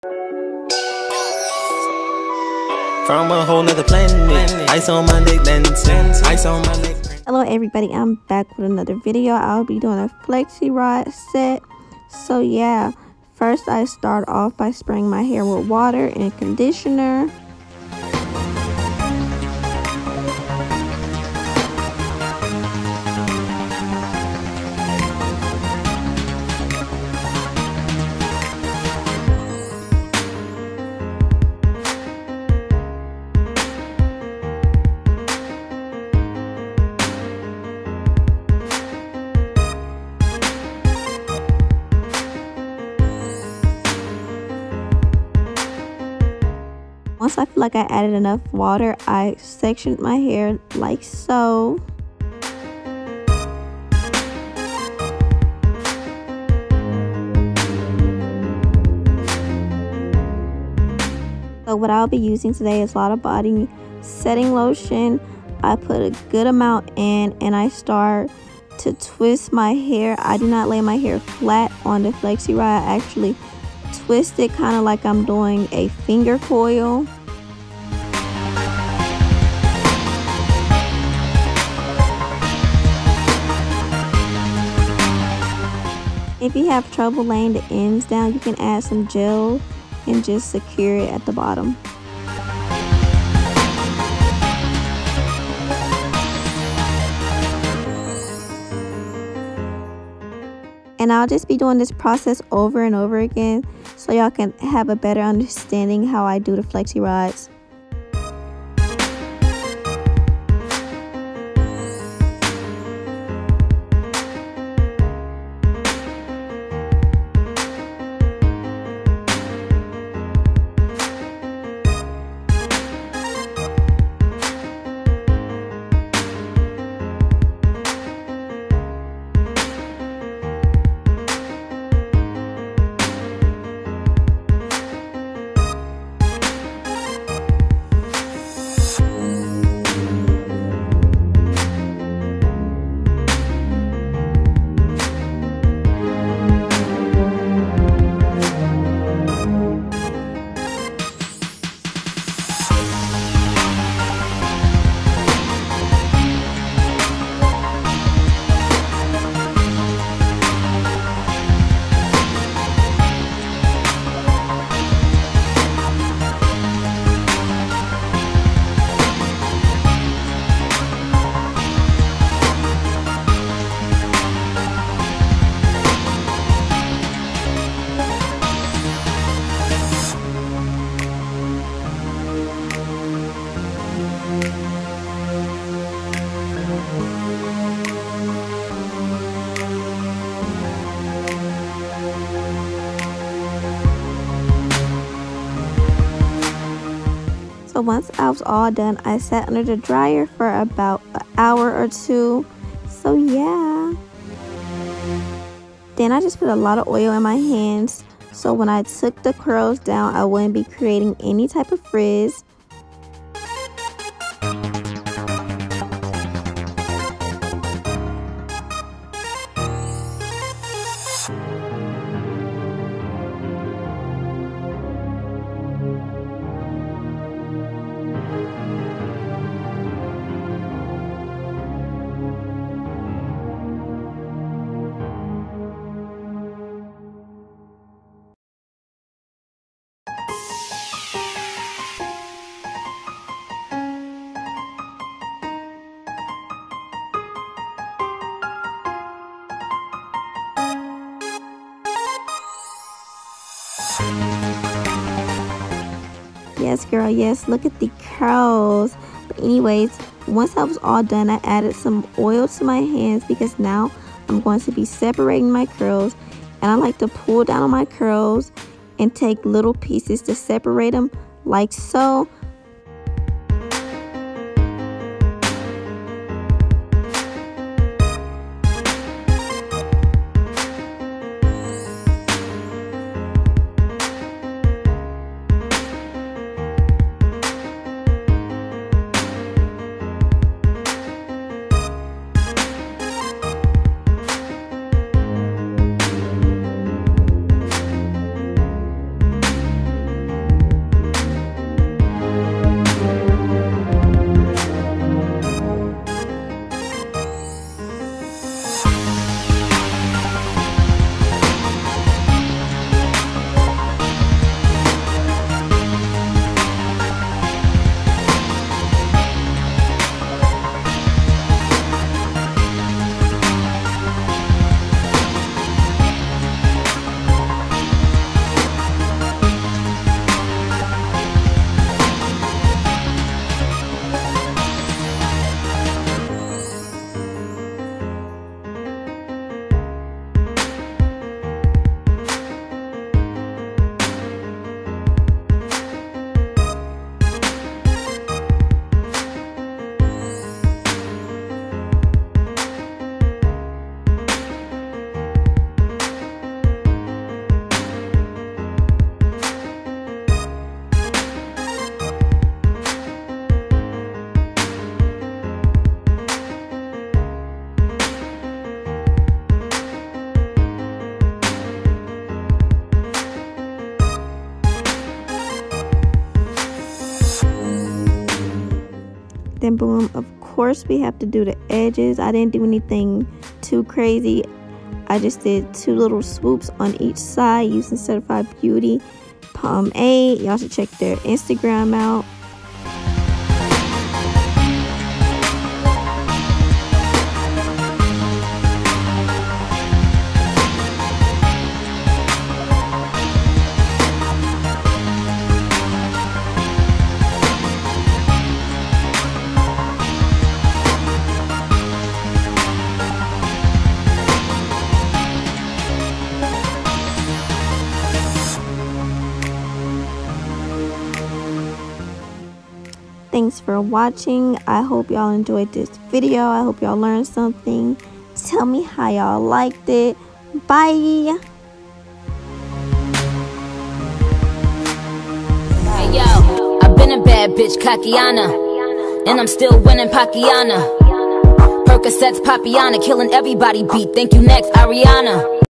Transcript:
From a whole nother planet, ice on my neck, dancing, ice on my neck. Hello everybody, I'm back with another video. I'll be doing a flexi rod set. So yeah, first I start off by spraying my hair with water and conditioner. Once I feel like I added enough water, I sectioned my hair like so. So what I'll be using today is Lottabody setting lotion. I put a good amount in and I start to twist my hair. I do not lay my hair flat on the flexi rod. I actually twist it kind of like I'm doing a finger coil. If you have trouble laying the ends down, you can add some gel and just secure it at the bottom. And I'll just be doing this process over and over again so y'all can have a better understanding how I do the flexi rods. So once I was all done, I sat under the dryer for about an hour or two. So yeah. Then I just put a lot of oil in my hands, so when I took the curls down, I wouldn't be creating any type of frizz. Yes, girl, yes, look at the curls. But anyways, once I was all done, I added some oil to my hands because now I'm going to be separating my curls. And I like to pull down on my curls and take little pieces to separate them like so. Then boom, of course we have to do the edges. I didn't do anything too crazy. I just did 2 little swoops on each side using Certified Beauty pomade. Y'all should check their Instagram out. Thanks for watching. I hope y'all enjoyed this video. I hope y'all learned something. Tell me how y'all liked it. Bye. Hey yo, I've been a bad bitch, Kakiana, and I'm still winning Pakiana. Percocets, Papiana, killing everybody beat. Thank you next, Ariana.